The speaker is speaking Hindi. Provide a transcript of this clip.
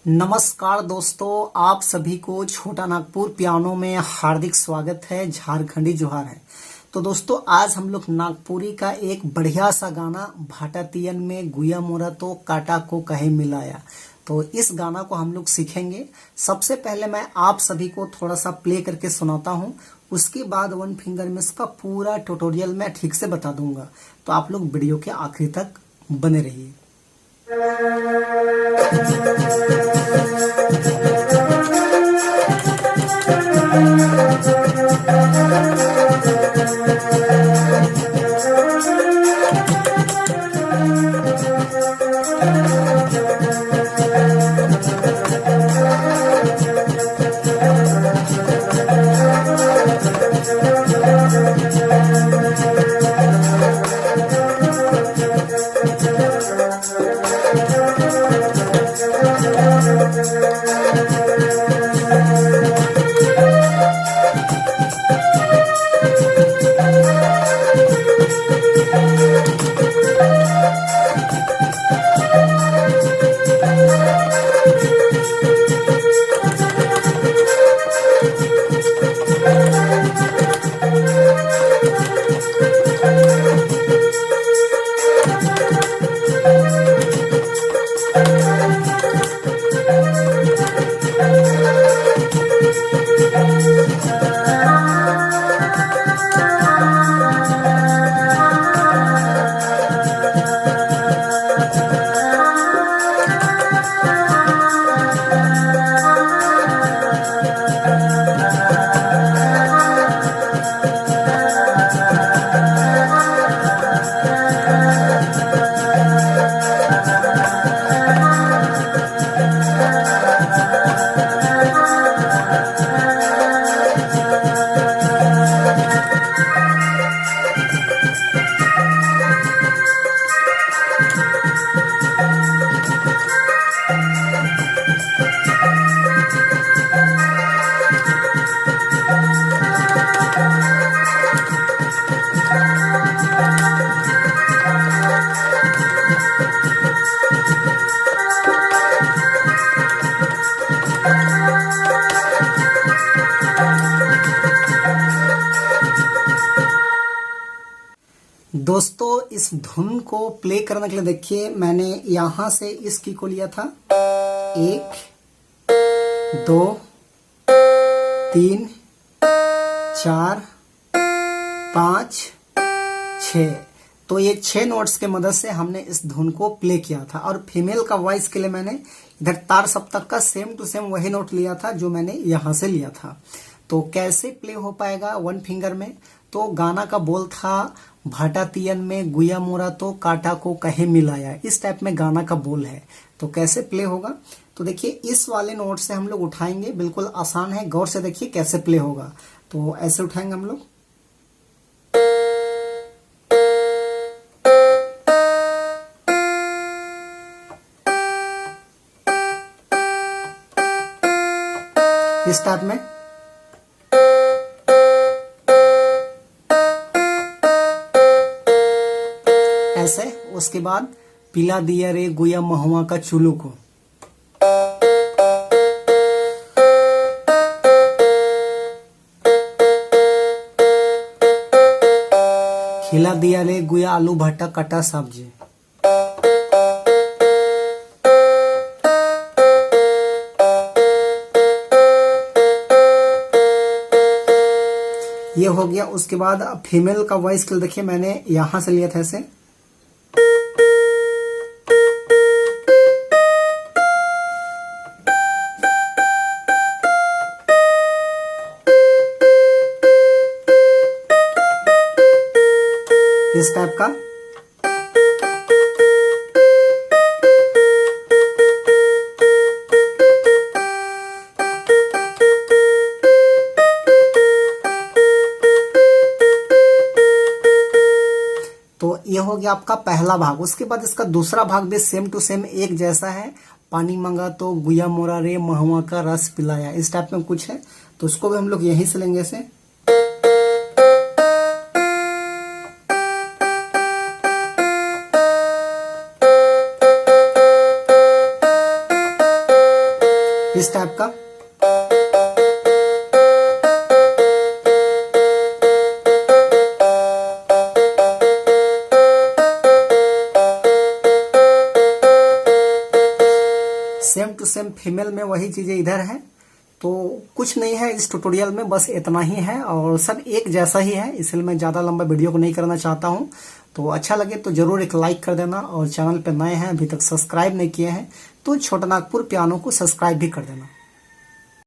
नमस्कार दोस्तों, आप सभी को छोटा नागपुर पियानो में हार्दिक स्वागत है। झारखंडी जोहार है। तो दोस्तों, आज हम लोग नागपुरी का एक बढ़िया सा गाना भाटातियन में गुया मोरा तो काटा को कहे मिलाया, तो इस गाना को हम लोग सीखेंगे। सबसे पहले मैं आप सभी को थोड़ा सा प्ले करके सुनाता हूँ, उसके बाद वन फिंगर में इसका पूरा ट्यूटोरियल मैं ठीक से बता दूंगा। तो आप लोग वीडियो के आखिरी तक बने रहिए। दोस्तों, इस धुन को प्ले करने के लिए देखिए, मैंने यहां से इस की को लिया था 1 2 3 4 5 6। तो ये 6 नोट्स के मदद से हमने इस धुन को प्ले किया था। और फीमेल का वॉइस के लिए मैंने इधर तार सप्तक का सेम टू सेम वही नोट लिया था जो मैंने यहां से लिया था। तो कैसे प्ले हो पाएगा वन फिंगर में? तो गाना का बोल था भाटातियन में गुया मोरा तो काटा को कहे मिलाया, इस टाइप में गाना का बोल है। तो कैसे प्ले होगा? तो देखिए, इस वाले नोट से हम लोग उठाएंगे, बिल्कुल आसान है, गौर से देखिए कैसे प्ले होगा। तो ऐसे उठाएंगे हम लोग। इस टाइप में। ऐसे। उसके बाद पिला दिया रे गुया महुआ का चुलू को। खिला दिया रे गुया आलू भट्टा कटा सब्जी। ये हो गया। उसके बाद फीमेल का वॉइस के लिए देखिए, मैंने यहां से लिया था ऐसे। इस टाइप का। तो ये हो गया आपका पहला भाग। उसके बाद इसका दूसरा भाग भी सेम टू सेम एक जैसा है। पानी मंगा तो गुया मोरा रे महुआ का रस पिलाया, इस टाइप में कुछ है। तो उसको भी हम लोग यहीं से लेंगे ऐसे। इस टाइप का। सेम टू सेम फीमेल में वही चीजें इधर है। तो कुछ नहीं है इस ट्यूटोरियल में, बस इतना ही है और सब एक जैसा ही है, इसलिए मैं ज्यादा लंबा वीडियो को नहीं करना चाहता हूं। तो अच्छा लगे तो जरूर एक लाइक कर देना, और चैनल पे नए हैं अभी तक सब्सक्राइब नहीं किए हैं तो छोटा नागपुर पियानो को सब्सक्राइब भी कर देना।